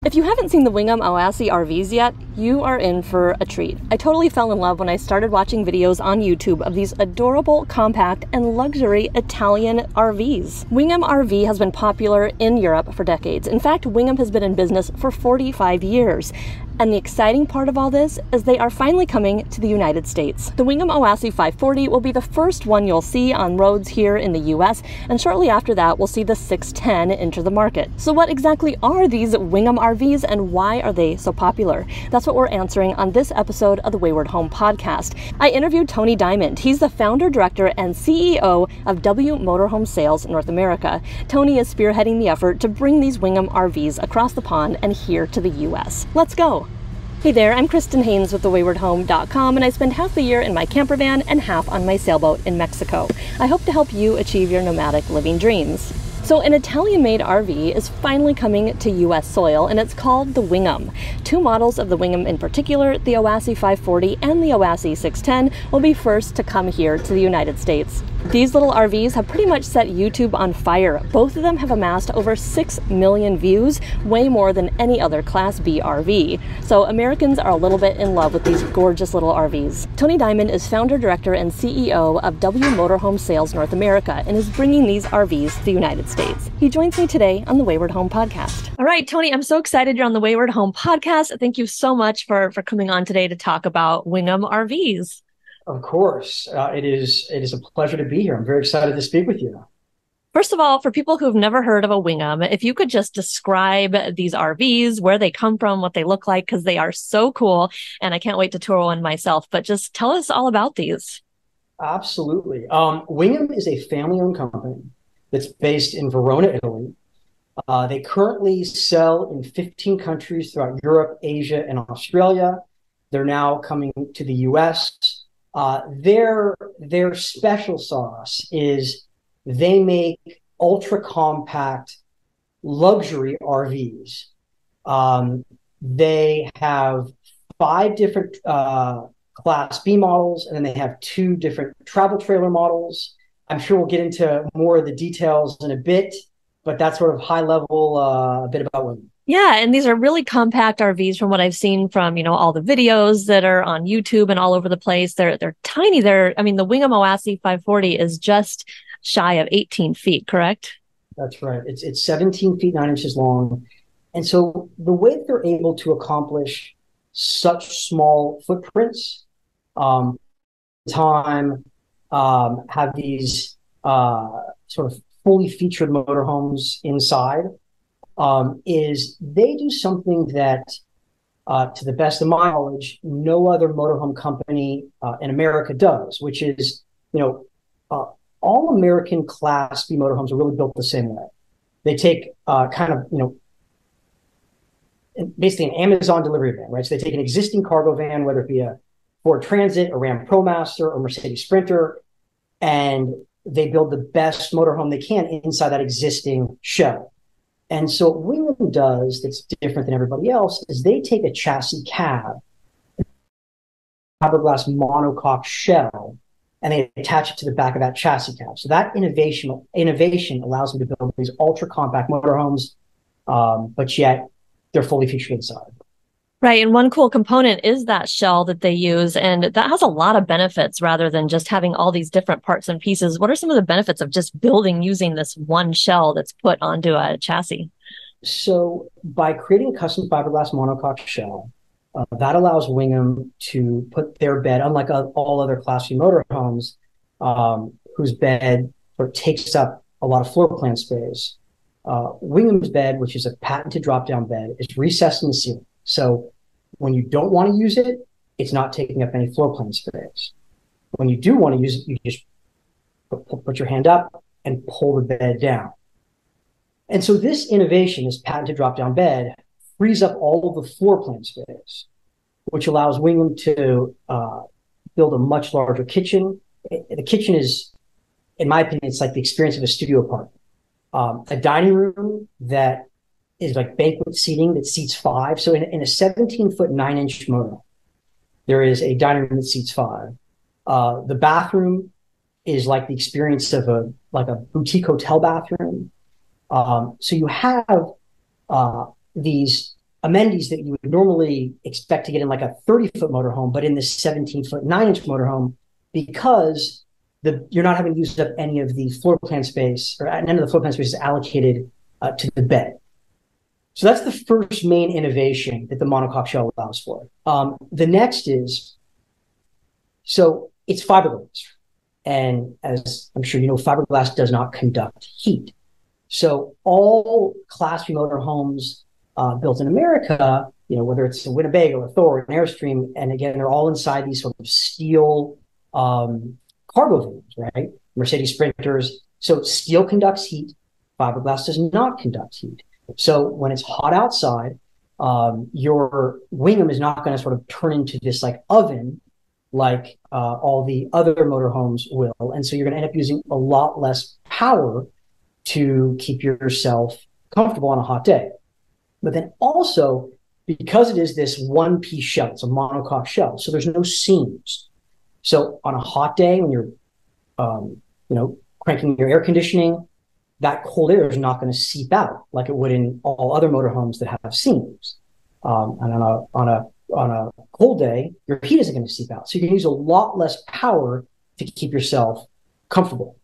If you haven't seen the Wingamm Oasi RVs yet, you are in for a treat. I totally fell in love when I started watching videos on YouTube of these adorable, compact, and luxury Italian RVs. Wingamm RV has been popular in Europe for decades. In fact, Wingamm has been in business for 45 years. And the exciting part of all this is they are finally coming to the United States. The Wingamm Oasi 540 will be the first one you'll see on roads here in the US, and shortly after that we'll see the 610 enter the market. So what exactly are these Wingamm RVs and why are they so popular? That's what we're answering on this episode of the Wayward Home podcast. I interviewed Tony Diamond. He's the founder, director, and CEO of W Motorhome Sales North America. Tony is spearheading the effort to bring these Wingamm RVs across the pond and here to the US. Let's go. Hey there, I'm Kristen Haynes with thewaywardhome.com, and I spend half the year in my camper van and half on my sailboat in Mexico. I hope to help you achieve your nomadic living dreams. So an Italian-made RV is finally coming to US soil, and it's called the Wingamm. Two models of the Wingamm in particular, the Oasi 540 and the Oasi 610, will be first to come here to the United States. These little RVs have pretty much set YouTube on fire. Both of them have amassed over 6 million views, way more than any other Class B RV. So Americans are a little bit in love with these gorgeous little RVs. Tony Diamond is founder, director, and CEO of W Motorhome Sales North America and is bringing these RVs to the United States. He joins me today on the Wayward Home podcast. All right, Tony, I'm so excited you're on the Wayward Home podcast. Thank you so much for coming on today to talk about Wingamm RVs. Of course. It is a pleasure to be here. I'm very excited to speak with you. First of all, for people who've never heard of a Wingamm, if you could just describe these RVs, where they come from, what they look like, because they are so cool, and I can't wait to tour one myself, but just tell us all about these. Absolutely. Wingamm is a family-owned company that's based in Verona, Italy. They currently sell in 15 countries throughout Europe, Asia, and Australia. They're now coming to the US. Their special sauce is they make ultra compact luxury RVs. They have 5 different Class B models, and then they have 2 different travel trailer models. I'm sure we'll get into more of the details in a bit, but that's sort of high level a bit about Wingamm. Yeah, and these are really compact RVs from what I've seen from, all the videos that are on YouTube and all over the place. They're tiny. The Wingamm Oasi 540 is just shy of 18 feet, correct? That's right. It's 17 feet 9 inches long. And so the way that they're able to accomplish such small footprints, have these sort of fully featured motorhomes inside, is they do something that, to the best of my knowledge, no other motorhome company in America does, which is, all American Class B motorhomes are really built the same way. They take basically an Amazon delivery van, right? So they take an existing cargo van, whether it be a Ford Transit, a Ram ProMaster, or Mercedes Sprinter, and they build the best motorhome they can inside that existing shell. And so what Wingamm does that's different than everybody else is they take a chassis cab, fiberglass monocoque shell, and they attach it to the back of that chassis cab. So that innovation allows them to build these ultra compact motorhomes, but yet they're fully featured inside. Right. And one cool component is that shell that they use. And that has a lot of benefits rather than just having all these different parts and pieces. What are some of the benefits of just building using this one shell that's put onto a chassis? So by creating a custom fiberglass monocoque shell, that allows Wingamm to put their bed, unlike all other Class C motorhomes, whose bed takes up a lot of floor plan space. Wingamm's bed, which is a patented drop-down bed, is recessed in the ceiling. So when you don't want to use it, it's not taking up any floor plan space. When you do want to use it, you just put your hand up and pull the bed down. And so this innovation, this patented drop-down bed, frees up all of the floor plan space, which allows Wingamm to build a much larger kitchen. The kitchen is, in my opinion, it's like the experience of a studio apartment. A dining room that is like banquet seating that seats 5. So in a 17-foot 9-inch motor, there is a dining room that seats 5. The bathroom is like the experience of a boutique hotel bathroom. So you have these amenities that you would normally expect to get in like a 30-foot motorhome, but in this 17-foot, 9-inch motorhome, because you're not having used up any of the floor plan space, or none of the floor plan space is allocated to the bed. So that's the first main innovation that the monocoque shell allows for. The next is, so it's fiberglass. And as I'm sure you know, fiberglass does not conduct heat. So all Class B motorhomes built in America, whether it's a Winnebago, a Thor, an Airstream, and again, they're all inside these sort of steel cargo vans, right? Mercedes Sprinters. So steel conducts heat, fiberglass does not conduct heat. So when it's hot outside, your Wingamm is not going to sort of turn into this like oven like all the other motorhomes will. And so you're going to end up using a lot less power to keep yourself comfortable on a hot day. But then also, because it is this one-piece shell, it's a monocoque shell, so there's no seams. So on a hot day when you're, cranking your air conditioning, that cold air is not going to seep out like it would in all other motorhomes that have seams. And on a cold day, your heat isn't going to seep out. So you can use a lot less power to keep yourself comfortable.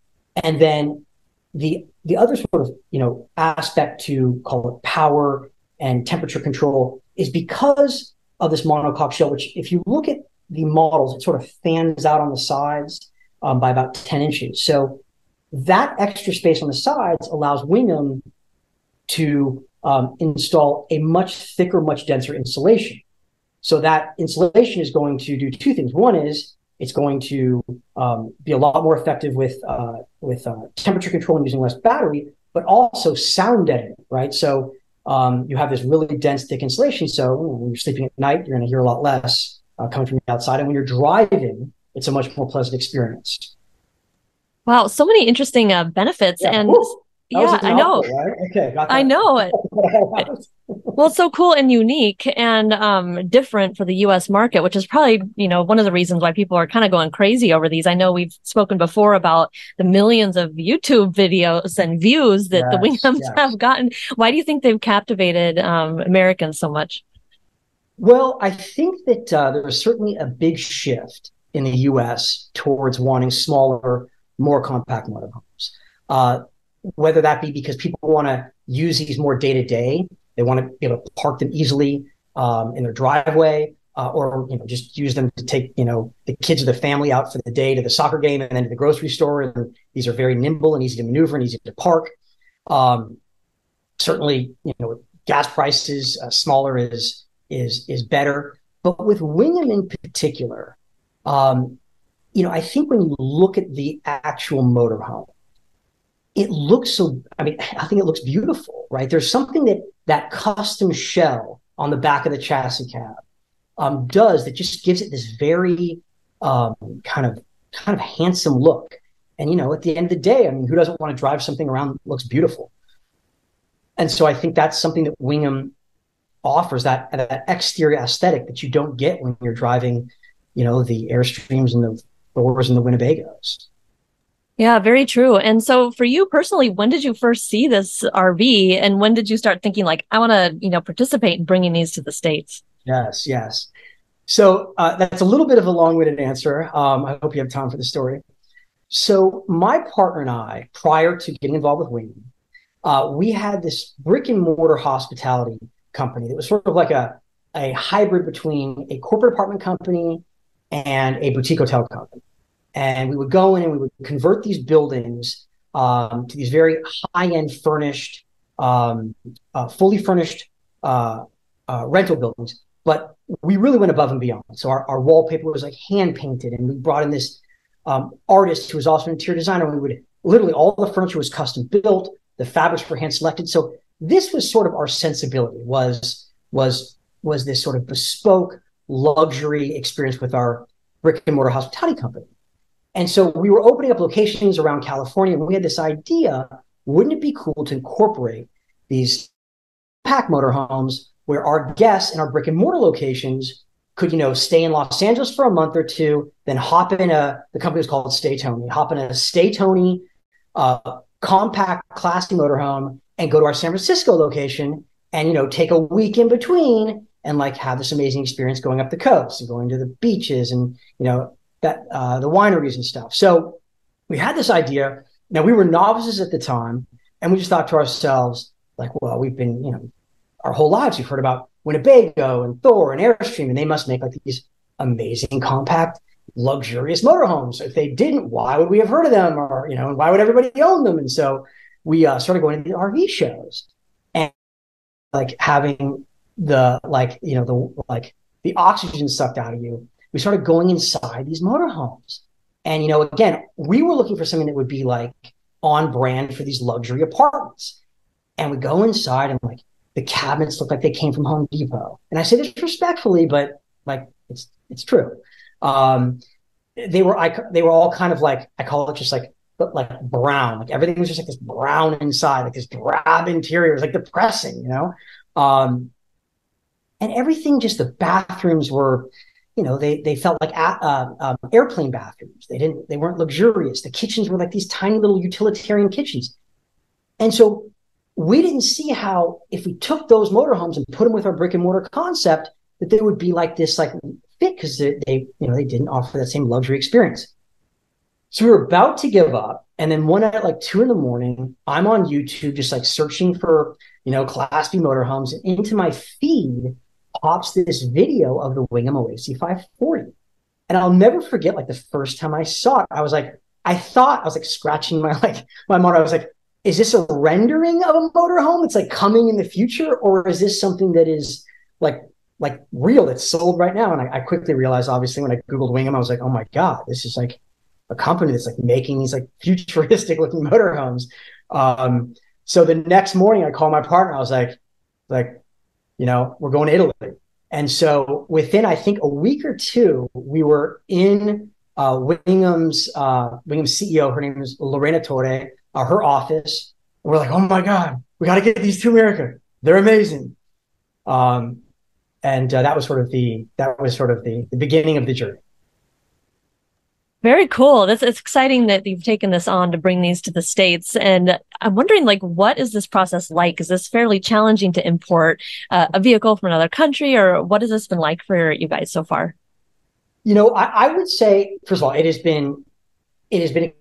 And then the other sort of, aspect to call it power and temperature control is because of this monocoque shell, which if you look at the models, it sort of fans out on the sides by about 10 inches. So that extra space on the sides allows Wingamm to install a much thicker, much denser insulation. So that insulation is going to do two things. One is it's going to be a lot more effective with temperature control and using less battery, but also sound deadening, right? So you have this really dense, thick insulation. So when you're sleeping at night, you're going to hear a lot less coming from the outside. And when you're driving, it's a much more pleasant experience. Wow, so many interesting benefits. Yeah. And yeah, I know. Right? Okay, got that. I know it. Well, it's so cool and unique and different for the U.S. market, which is probably, one of the reasons why people are kind of going crazy over these. I know we've spoken before about the millions of YouTube videos and views that the Wingams have gotten. Why do you think they've captivated Americans so much? Well, I think that there was certainly a big shift in the U.S. towards wanting smaller, more compact motorhomes. Whether that be because people want to use these more day to day, they want to be able to park them easily in their driveway, or just use them to take the kids or the family out for the day to the soccer game and then to the grocery store. And these are very nimble and easy to maneuver and easy to park. Certainly, gas prices, smaller is better. But with Wingamm in particular, I think when you look at the actual motorhome, it looks so, I think it looks beautiful, right? There's something that custom shell on the back of the chassis cab does that just gives it this very kind of handsome look. And, at the end of the day, who doesn't want to drive something around that looks beautiful? And so I think that's something that Wingamm offers, that exterior aesthetic that you don't get when you're driving, the Airstreams and the Thors and the Winnebagos. Yeah, very true. And so for you personally, when did you first see this RV and when did you start thinking like, I want to, participate in bringing these to the States? Yes. So that's a little bit of a long-winded answer. I hope you have time for the story. So my partner and I, prior to getting involved with Wingamm, we had this brick and mortar hospitality company that was sort of like a hybrid between a corporate apartment company and a boutique hotel company. And we would go in and we would convert these buildings to these very high-end furnished, fully furnished rental buildings. But we really went above and beyond. So our wallpaper was like hand-painted, and we brought in this artist who was also an interior designer. We would literally, all the furniture was custom built. The fabrics were hand-selected. So this was sort of our sensibility, was this sort of bespoke luxury experience with our brick and mortar hospitality company. And so we were opening up locations around California, and we had this idea, wouldn't it be cool to incorporate these pack motorhomes where our guests in our brick and mortar locations could, stay in Los Angeles for a month or two, then hop in the company was called Stay Tony, hop in a Stay Tony compact, classy motorhome and go to our San Francisco location and, take a week in between and like have this amazing experience going up the coast and going to the beaches and, the wineries and stuff. So we had this idea. Now, we were novices at the time, and we just thought to ourselves, like, well, we've been, our whole lives, we've heard about Winnebago and Thor and Airstream, and they must make like these amazing, compact, luxurious motorhomes. If they didn't, why would we have heard of them? Or, why would everybody own them? And so we started going to the RV shows and like having the oxygen sucked out of you. We started going inside these motorhomes. And, again, we were looking for something that would be like on brand for these luxury apartments. And we go inside and like the cabinets look like they came from Home Depot. And I say this respectfully, but like it's true. They were all kind of like, I call it just like brown. Like everything was just like this brown inside, like this drab interior. It was like depressing, and everything, just the bathrooms were, they felt like airplane bathrooms. They weren't luxurious. The kitchens were like these tiny little utilitarian kitchens. And so we didn't see how, if we took those motorhomes and put them with our brick and mortar concept, that they would be like this, like fit, because they didn't offer that same luxury experience. So we were about to give up. And then one night at like 2 a.m, I'm on YouTube, just like searching for, Class B motorhomes, and into my feed pops this video of the Wingamm Oasi 540. And I'll never forget, like the first time I saw it, I was like scratching my motor. I was like, is this a rendering of a motorhome? It's like coming in the future, or is this something that is like real, that's sold right now? And I quickly realized, obviously, when I Googled Wingamm, I was like, oh my God, this is like a company that's like making these like futuristic looking motorhomes. So the next morning I called my partner. I was like, we're going to Italy. And so within, I think, a week or two, we were in Wingamm's CEO. Her name is Lorena Torre, her office. And we're like, oh my God, we got to get these to America. They're amazing. And that was sort of the beginning of the journey. Very cool. It's exciting that you've taken this on to bring these to the States. And I'm wondering, like, what is this process like? Is this fairly challenging to import a vehicle from another country, or what has this been like for you guys so far? I would say, first of all, it has been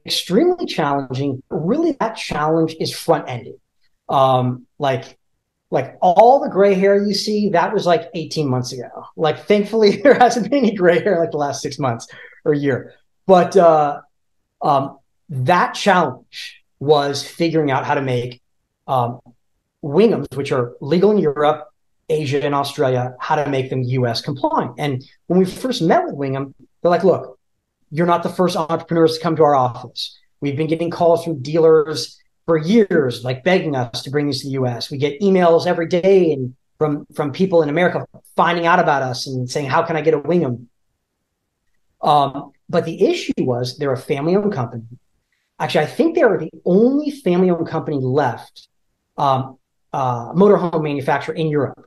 extremely challenging. Really, that challenge is front-ended. Like all the gray hair you see, that was like 18 months ago. Like, thankfully, there hasn't been any gray hair like the last 6 months or a year. But that challenge was figuring out how to make Wingamms, which are legal in Europe, Asia, and Australia, how to make them US compliant. And when we first met with Wingamm, they're like, look, you're not the first entrepreneurs to come to our office. We've been getting calls from dealers for years, like begging us to bring these to the US. We get emails every day and from people in America finding out about us and saying, how can I get a Wingamm? But the issue was, they're a family-owned company. Actually, I think they are the only family-owned company left, motorhome manufacturer in Europe.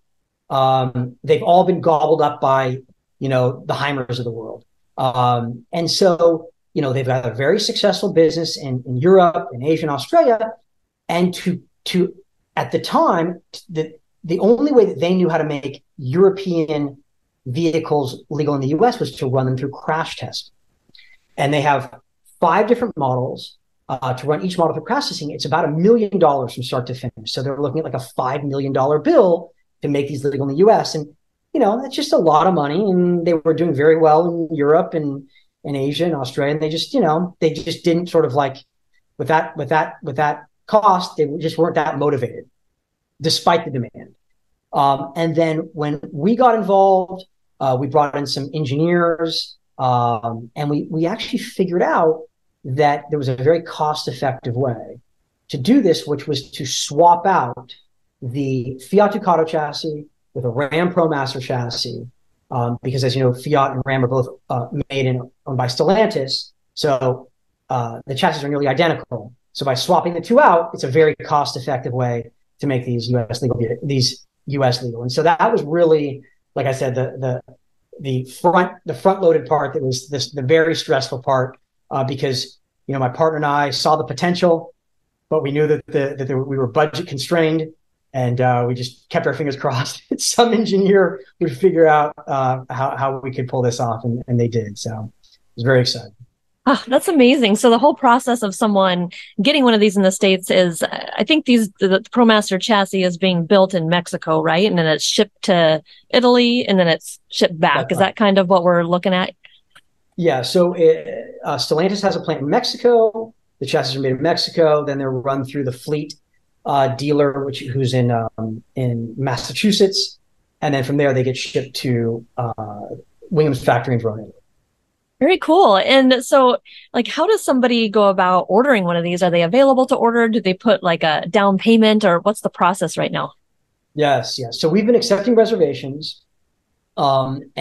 They've all been gobbled up by, the Heimers of the world. And so, they've got a very successful business in Europe, in Asia, and Australia. And to at the time, the only way that they knew how to make European vehicles legal in the US was to run them through crash testing. And they have 5 different models to run each model through crash testing. It's about $1 million from start to finish. So they're looking at like a $5 million bill to make these legal in the US. And, that's just a lot of money. And they were doing very well in Europe and in Asia and Australia. And they just didn't sort of like, with that cost, they just weren't that motivated, despite the demand. And then when we got involved, we brought in some engineers, and we actually figured out that there was a very cost-effective way to do this, which was to swap out the Fiat Ducato chassis with a Ram ProMaster chassis, because, as you know, Fiat and Ram are both made and owned by Stellantis, so the chassis are nearly identical. So by swapping the two out, it's a very cost-effective way to make these US legal. And so that was really, like I said, the front-loaded part that was the very stressful part, because my partner and I saw the potential, but we knew that we were budget constrained, we just kept our fingers crossed. Some engineer would figure out how we could pull this off, and they did. So it was very exciting. Oh, that's amazing. So the whole process of someone getting one of these in the States is, I think the ProMaster chassis is being built in Mexico, right? And then it's shipped to Italy and then it's shipped back. That's Is right. that kind of what we're looking at? Yeah. So Stellantis has a plant in Mexico. The chassis are made in Mexico. Then they're run through the fleet dealer, who's in Massachusetts, and then from there they get shipped to Wingham's factory in Verona. Very cool. And so, like, how does somebody go about ordering one of these? Are they available to order? Do they put like a down payment, or what's the process right now? Yes, yes. So we've been accepting reservations, and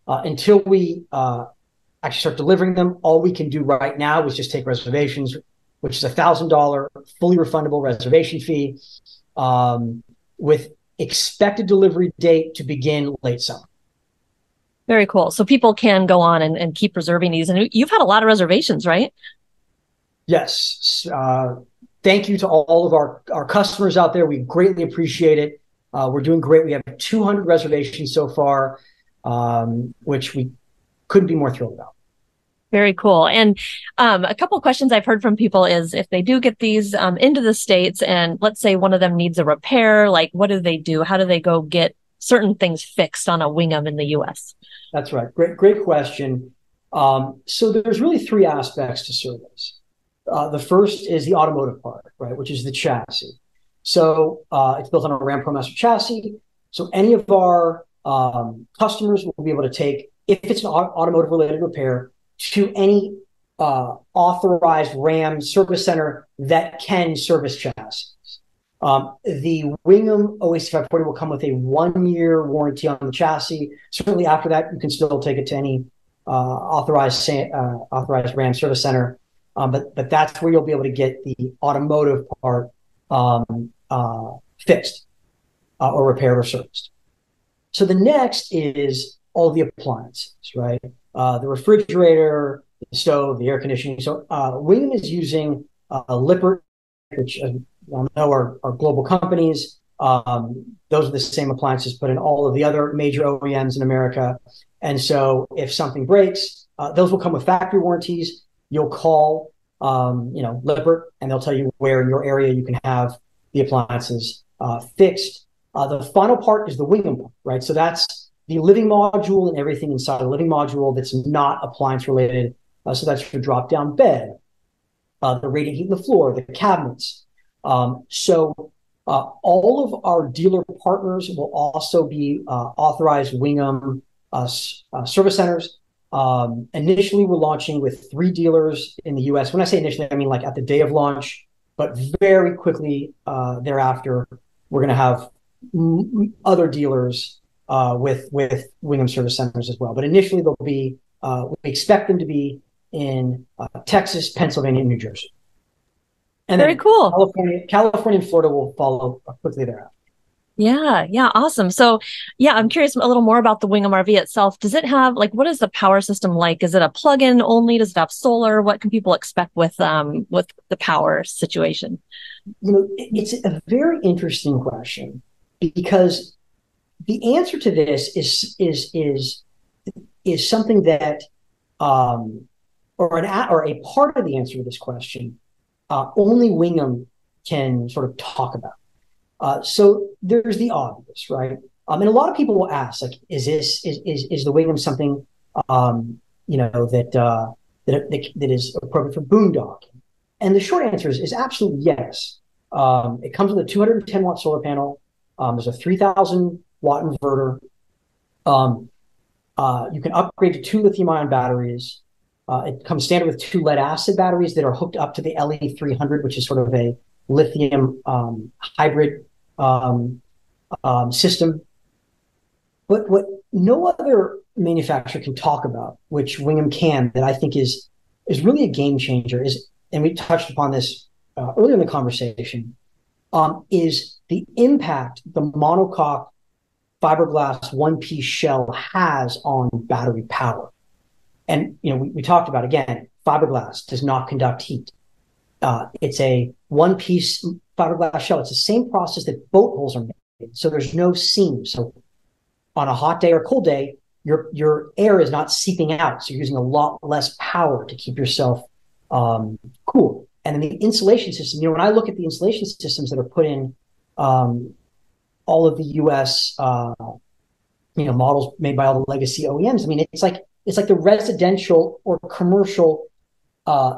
until we actually start delivering them, all we can do right now is just take reservations, which is $1,000 fully refundable reservation fee, with expected delivery date to begin late summer. Very cool. So people can go on and keep reserving these. And you've had a lot of reservations, right? Yes. Thank you to all of our customers out there. We greatly appreciate it. We're doing great. We have 200 reservations so far, which we couldn't be more thrilled about. Very cool. And a couple of questions I've heard from people is if they do get these into the States and let's say one of them needs a repair, like what do they do? How do they go get certain things fixed on a Wingham in the US? That's right. Great question. So there's really three aspects to service. The first is the automotive part, right, which is the chassis. So it's built on a Ram ProMaster chassis. So any of our customers will be able to take, if it's an automotive related repair, to any authorized Ram service center that can service chassis. The Wingamm Oasi 540 will come with a 1-year warranty on the chassis. Certainly after that, you can still take it to any authorized Ram service center. But that's where you'll be able to get the automotive part fixed or repaired or serviced. So the next is all the appliances, right? The refrigerator, the stove, the air conditioning. So Wingham is using Lippert, which I know are global companies. Those are the same appliances put in all of the other major OEMs in America. And so if something breaks, those will come with factory warranties. You'll call, Lippert, and they'll tell you where in your area you can have the appliances fixed. The final part is the Wingham part, right? So that's the living module and everything inside the living module that's not appliance related. So that's your drop down bed, the radiant heat in the floor, the cabinets. So all of our dealer partners will also be authorized Wingham service centers. Initially, we're launching with 3 dealers in the US. When I say initially, I mean like at the day of launch, but very quickly thereafter, we're going to have other dealers with Wingham service centers as well. But initially, they'll be, we expect them to be in Texas, Pennsylvania, and New Jersey. And very cool. California and Florida will follow quickly thereafter. Yeah, awesome. So yeah, I'm curious a little more about the Wingham RV itself. Does it have, like, what is the power system like? Is it a plug-in only? Does it have solar? What can people expect with the power situation? It's a very interesting question because the answer to this is something that or a part of the answer to this question only Wingham can sort of talk about. So there's the obvious, right? And a lot of people will ask, like, is the Wingham something that is appropriate for boondocking? And the short answer is absolutely yes. It comes with a 210 watt solar panel. There's a 3,000 watt inverter. You can upgrade to 2 lithium ion batteries. It comes standard with 2 lead acid batteries that are hooked up to the LE300, which is sort of a lithium hybrid system. But what no other manufacturer can talk about, which Wingham can, that I think is really a game changer, is, and we touched upon this earlier in the conversation, is the impact the monocoque fiberglass one-piece shell has on battery power. And we talked about, again, fiberglass does not conduct heat. It's a one-piece fiberglass shell. It's the same process that boat hulls are made. So there's no seam. So on a hot day or cold day, your air is not seeping out. So you're using a lot less power to keep yourself cool. And then the insulation system, when I look at the insulation systems that are put in all of the US models made by all the legacy OEMs, I mean, it's like the residential or commercial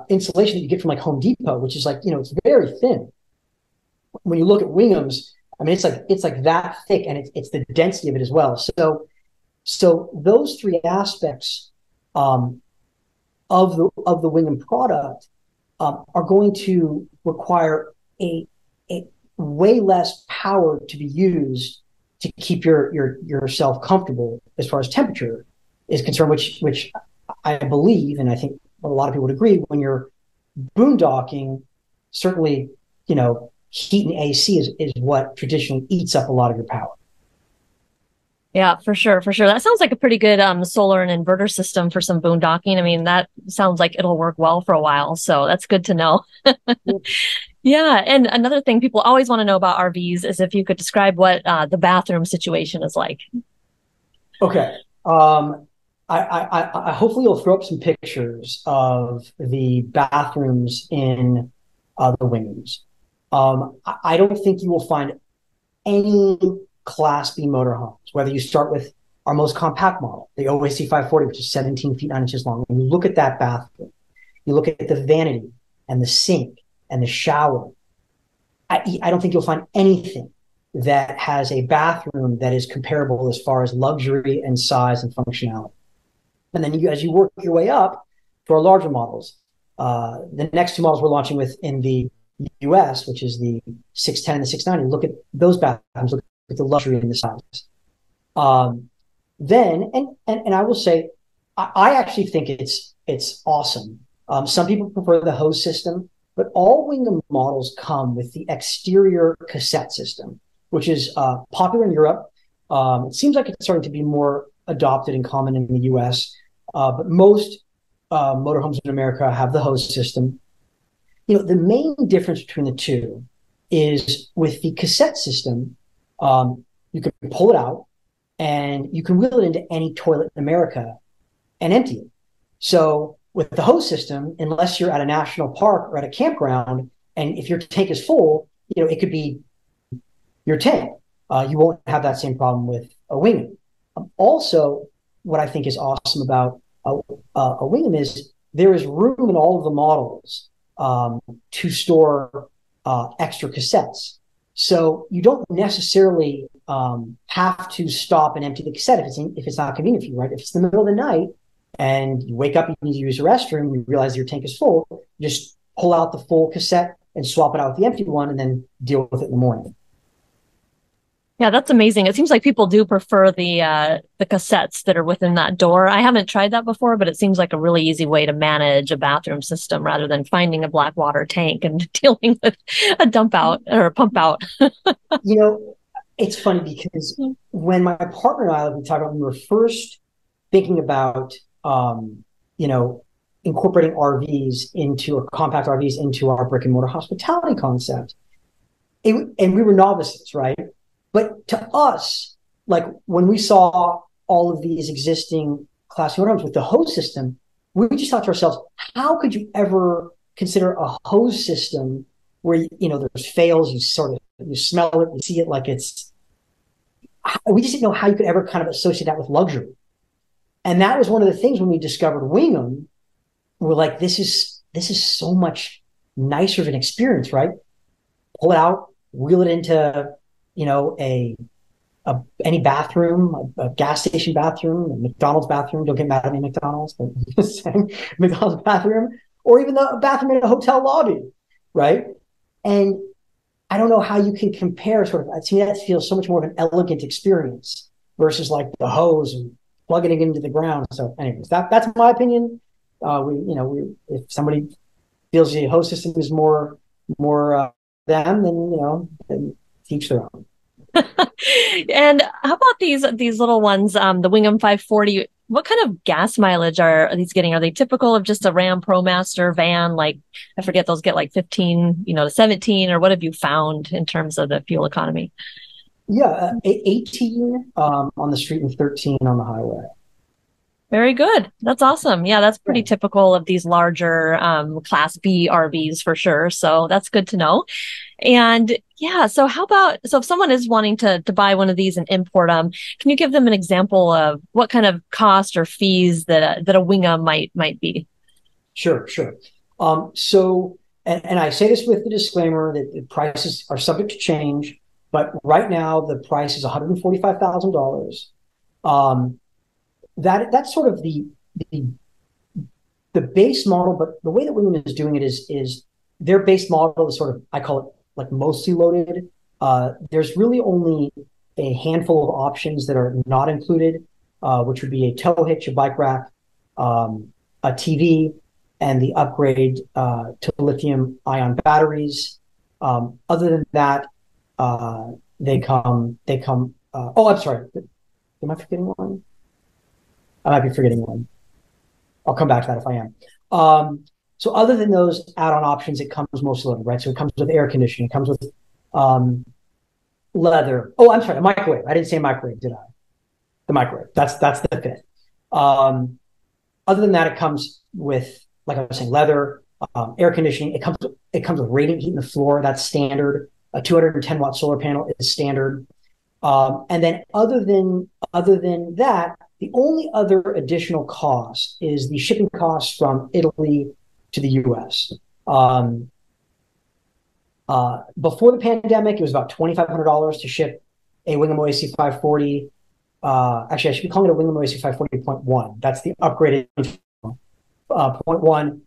insulation that you get from like Home Depot, which is like, it's very thin. When you look at Wingham's, I mean, it's like that thick, and it's the density of it as well. So those three aspects of the Wingamm product are going to require a way less power to be used to keep yourself comfortable as far as temperature is concerned, which I believe, and I think a lot of people would agree, when you're boondocking, certainly, heat and AC is what traditionally eats up a lot of your power. Yeah, for sure. For sure. That sounds like a pretty good solar and inverter system for some boondocking. I mean, that sounds like it'll work well for a while. So that's good to know. Yeah. And another thing people always want to know about RVs is if you could describe what the bathroom situation is like. Okay. I hopefully you'll throw up some pictures of the bathrooms in the Wingamm's. I don't think you will find any Class B motorhomes, whether you start with our most compact model, the OAC 540, which is 17 feet 9 inches long. When you look at that bathroom, you look at the vanity and the sink and the shower. I don't think you'll find anything that has a bathroom that is comparable as far as luxury and size and functionality. And then as you work your way up to our larger models, the next two models we're launching with in the US, which is the 610 and the 690, look at those bathrooms, look at the luxury and the size. Then I will say, I actually think it's awesome. Some people prefer the hose system, but all Wingamm models come with the exterior cassette system, which is popular in Europe. It seems like it's starting to be more adopted and common in the US, but most motorhomes in America have the hose system. The main difference between the two is with the cassette system, you can pull it out and you can wheel it into any toilet in America and empty it. So with the hose system, unless you're at a national park or at a campground, and if your tank is full, it could be your tank. You won't have that same problem with a Wingamm. Also, what I think is awesome about a Wingamm is there is room in all of the models to store extra cassettes. So you don't necessarily have to stop and empty the cassette if it's not convenient for you, right? If it's the middle of the night and you wake up, you need to use the restroom, you realize your tank is full, just pull out the full cassette and swap it out with the empty one and then deal with it in the morning. Yeah, that's amazing. It seems like people do prefer the cassettes that are within that door. I haven't tried that before, but it seems like a really easy way to manage a bathroom system rather than finding a black water tank and dealing with a dump out or a pump out. It's funny because when my partner and I, like we talked about, when we were first thinking about, incorporating RVs or compact RVs into our brick and mortar hospitality concept, and we were novices, right? But to us, like when we saw all of these existing Class C motorhomes with the hose system, we just thought to ourselves, how could you ever consider a hose system where, there's fails, you smell it, you see it like we just didn't know how you could ever kind of associate that with luxury. And that was one of the things when we discovered Wingamm, we're like, this is so much nicer of an experience, right? Pull it out, wheel it into any bathroom, a gas station bathroom, a McDonald's bathroom. Don't get mad at me, McDonald's, but McDonald's bathroom, or even the bathroom in a hotel lobby, right? And I don't know how you can compare to me, that feels so much more of an elegant experience versus like the hose and plugging it into the ground. So anyways, that's my opinion. If somebody feels the hose system is more them, then teach their own. And how about these little ones, the Wingamm 540? what kind of gas mileage are these getting? Are they typical of just a Ram ProMaster van? Like, I forget, those get like 15, to 17, or what have you found in terms of the fuel economy? Yeah, 18 on the street and 13 on the highway. Very good. That's awesome. Yeah, that's pretty Yeah. typical of these larger Class B RVs for sure. So that's good to know. And yeah, so how about, so if someone is wanting to buy one of these and import them, can you give them an example of what kind of cost or fees that a Wingham might be? Sure, sure. And I say this with the disclaimer that the prices are subject to change, but right now the price is $145,000. Um, that's sort of the the base model, but the way that Wingamm is doing it is their base model is sort of, I call it like mostly loaded. There's really only a handful of options that are not included, which would be a tow hitch, a bike rack, a TV, and the upgrade to lithium ion batteries. Other than that, they come. Oh, I'm sorry. Am I forgetting one? I might be forgetting one. I'll come back to that if I am. So other than those add-on options, it comes mostly loaded, right? So it comes with air conditioning, it comes with leather. Oh, I'm sorry, the microwave. I didn't say microwave, did I? The microwave. That's the fifth. Other than that, it comes with, like I was saying, leather, air conditioning. It comes with radiant heat in the floor. That's standard. A 210-watt solar panel is standard. And then other than that, the only other additional cost is the shipping costs from Italy to the U.S. Before the pandemic, it was about $2,500 to ship a Wingamm Oasi 540. Actually, I should be calling it a Wingamm Oasi 540.1. That's the upgraded point one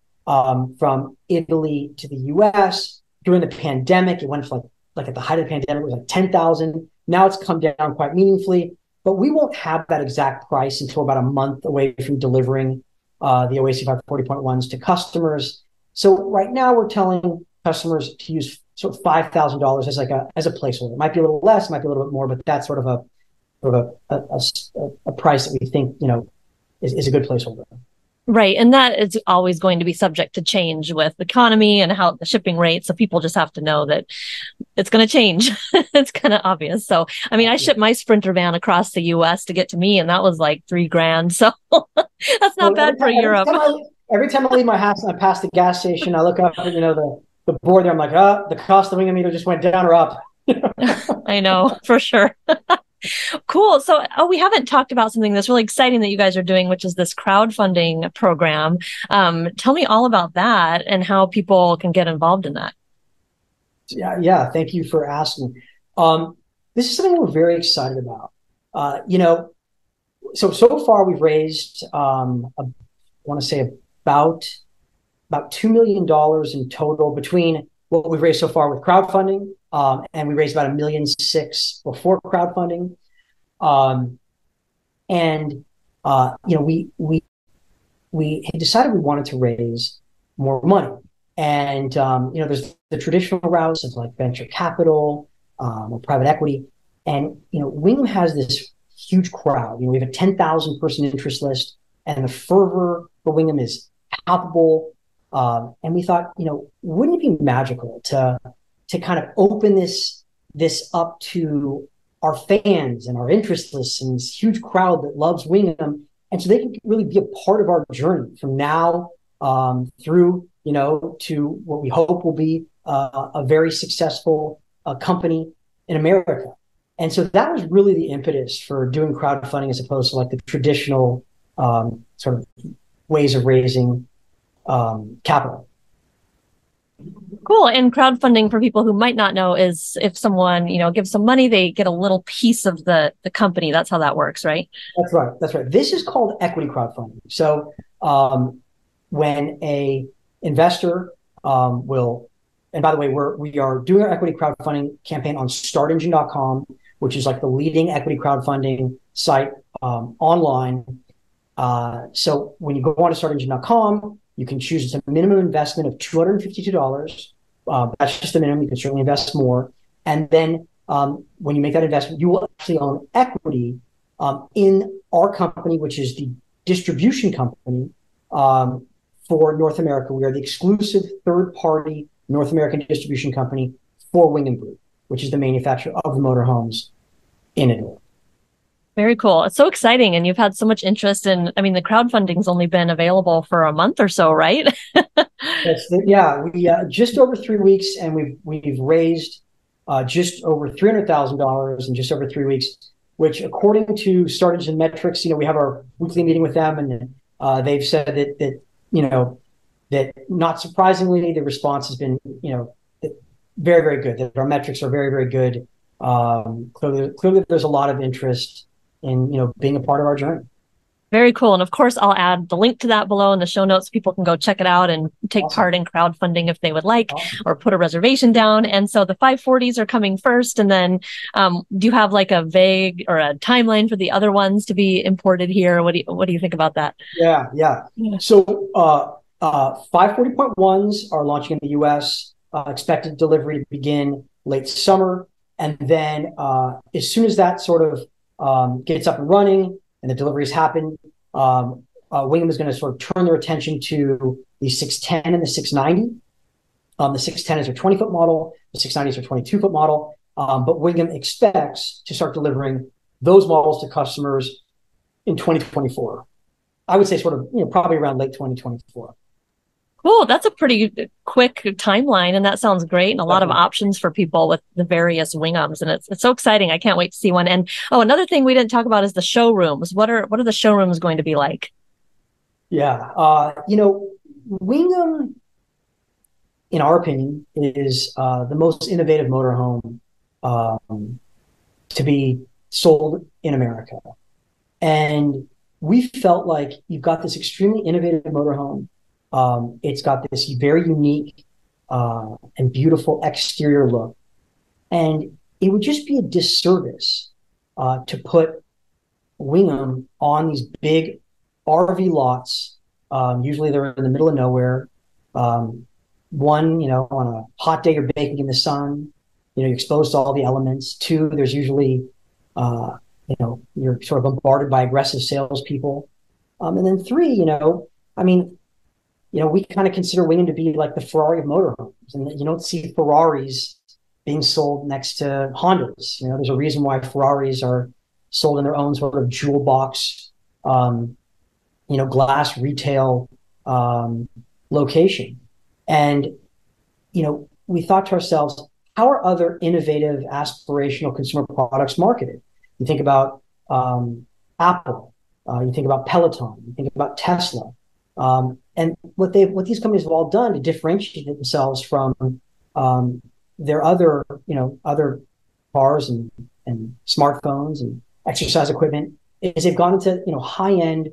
from Italy to the U.S. During the pandemic, it went from like at the height of the pandemic, it was like 10,000. Now it's come down quite meaningfully, but we won't have that exact price until about a month away from delivering the Oasi 540.1s to customers. So right now we're telling customers to use sort of $5,000 as a placeholder. It might be a little less, might be a little bit more, but that's sort of a price that we think is a good placeholder. Right. And that is always going to be subject to change with the economy and how the shipping rate. So people just have to know that it's going to change. It's kind of obvious. So, I mean, I shipped my Sprinter van across the US to get to me, and that was like $3,000. So that's not bad for Europe. Every time I leave my house and I pass the gas station, I look up at, the board there. I'm like, oh, the cost of the Wingamm meter just went down or up. I know, for sure. Cool. So, we haven't talked about something that's really exciting that you guys are doing, which is this crowdfunding program. Tell me all about that and how people can get involved in that. Yeah. Thank you for asking. This is something we're very excited about. So far we've raised, I want to say about $2 million in total between what we've raised so far with crowdfunding, and we raised about $1.6 million before crowdfunding. We had decided we wanted to raise more money. And, there's the traditional routes of like venture capital, or private equity. And, Wingamm has this huge crowd. We have a 10,000 person interest list, and the fervor for Wingamm is palpable. And we thought, wouldn't it be magical to kind of open this up to our fans and our interest lists and this huge crowd that loves Wingamm, and so they can really be a part of our journey from now through, to what we hope will be a very successful company in America. And so that was really the impetus for doing crowdfunding as opposed to like the traditional sort of ways of raising capital. Cool. And crowdfunding, for people who might not know, is if someone, gives some money, they get a little piece of the company. That's how that works, right? That's right. This is called equity crowdfunding. So when a investor will, and by the way, we are doing our equity crowdfunding campaign on startengine.com, which is like the leading equity crowdfunding site online. So when you go on to startengine.com, you can choose a minimum investment of $252. That's just the minimum. You can certainly invest more. And then when you make that investment, you will actually own equity in our company, which is the distribution company for North America. We are the exclusive third-party North American distribution company for Wingamm Group, which is the manufacturer of the motorhomes in Italy. Very cool. It's so exciting. And you've had so much interest in, I mean, the crowdfunding's only been available for a month or so, right? Yeah, we just over 3 weeks, and we've raised just over $300,000 in just over 3 weeks, which, according to Startage and Metrics, we have our weekly meeting with them, and they've said that not surprisingly, the response has been very, very good. That our metrics are very, very good. Clearly, there's a lot of interest in being a part of our journey. Very cool. And of course, I'll add the link to that below in the show notes. People can go check it out and take part in crowdfunding if they would like, or put a reservation down. And so the 540s are coming first. And then do you have like a vague or a timeline for the other ones to be imported here? What do you think about that? Yeah. So 540.1s are launching in the US, expected delivery to begin late summer. And then as soon as that sort of gets up and running and the deliveries happen, Wingamm is going to sort of turn their attention to the 610 and the 690. The 610 is a 20-foot model. The 690 is a 22-foot model. But Wingamm expects to start delivering those models to customers in 2024. I would say sort of, probably around late 2024. Cool. That's a pretty quick timeline, and that sounds great. And a lot of options for people with the various Wingams, and it's so exciting. I can't wait to see one. And another thing we didn't talk about is the showrooms. What are the showrooms going to be like? Yeah, Wingamm, in our opinion, is the most innovative motorhome to be sold in America, and we felt like you've got this extremely innovative motorhome. It's got this very unique and beautiful exterior look. And it would just be a disservice to put Wingamm on these big RV lots. Usually they're in the middle of nowhere. One, on a hot day, you're baking in the sun, you're exposed to all the elements. Two, there's usually, you're sort of bombarded by aggressive salespeople. And then three, we kind of consider Wingamm to be like the Ferrari of motorhomes, and you don't see Ferraris being sold next to Hondas. There's a reason why Ferraris are sold in their own sort of jewel box, glass retail location. And, we thought to ourselves, how are other innovative, aspirational consumer products marketed? You think about Apple, you think about Peloton, you think about Tesla. And what these companies have all done to differentiate themselves from their other cars and smartphones and exercise equipment is they've gone into high-end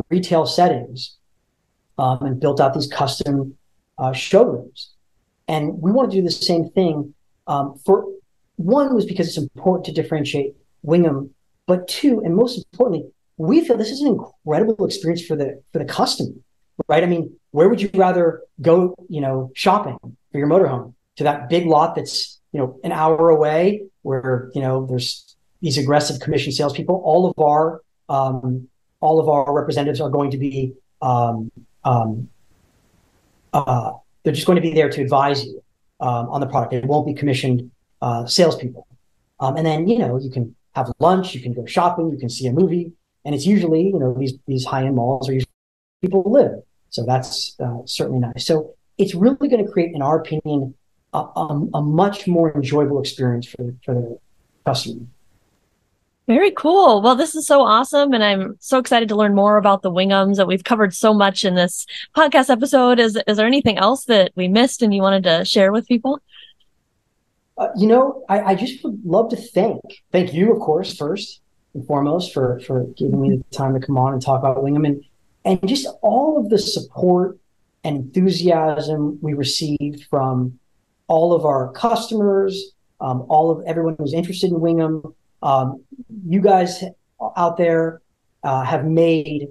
retail settings and built out these custom showrooms. And we want to do the same thing. For one, was because it's important to differentiate Wingamm, but two, and most importantly, we feel this is an incredible experience for the customer. Right? I mean, where would you rather go, shopping for your motorhome? To that big lot that's, an hour away, where, there's these aggressive commission salespeople. All of our representatives are going to be, they're just going to be there to advise you on the product. It won't be commissioned salespeople. And then, you can have lunch, you can go shopping, you can see a movie, and it's usually, these high-end malls are usually people live. So that's certainly nice. So it's really going to create, in our opinion, a much more enjoyable experience for the customer. Very cool. Well, this is so awesome. And I'm so excited to learn more about the Wingams that we've covered so much in this podcast episode. Is there anything else that we missed and you wanted to share with people? I just would love to thank you, of course, first and foremost, for giving me the time to come on and talk about Wingamm, and just all of the support and enthusiasm we received from all of our customers, all of everyone who's interested in Wingamm. You guys out there have made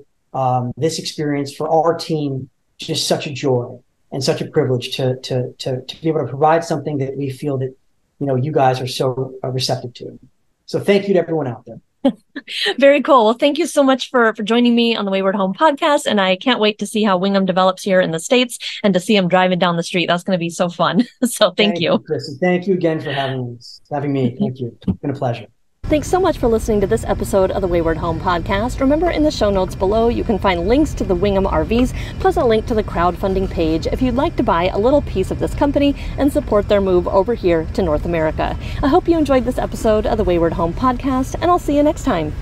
this experience for our team just such a joy and such a privilege to be able to provide something that we feel that you guys are so receptive to. So thank you to everyone out there. Very cool. Well, thank you so much for joining me on the Wayward Home podcast. And I can't wait to see how Wingamm develops here in the States and to see him driving down the street. That's going to be so fun. So thank you. Kristen. Thank you again for having me. Thank you. It's been a pleasure. Thanks so much for listening to this episode of the Wayward Home podcast. Remember, in the show notes below, you can find links to the Wingamm RVs, plus a link to the crowdfunding page if you'd like to buy a little piece of this company and support their move over here to North America. I hope you enjoyed this episode of the Wayward Home podcast, and I'll see you next time.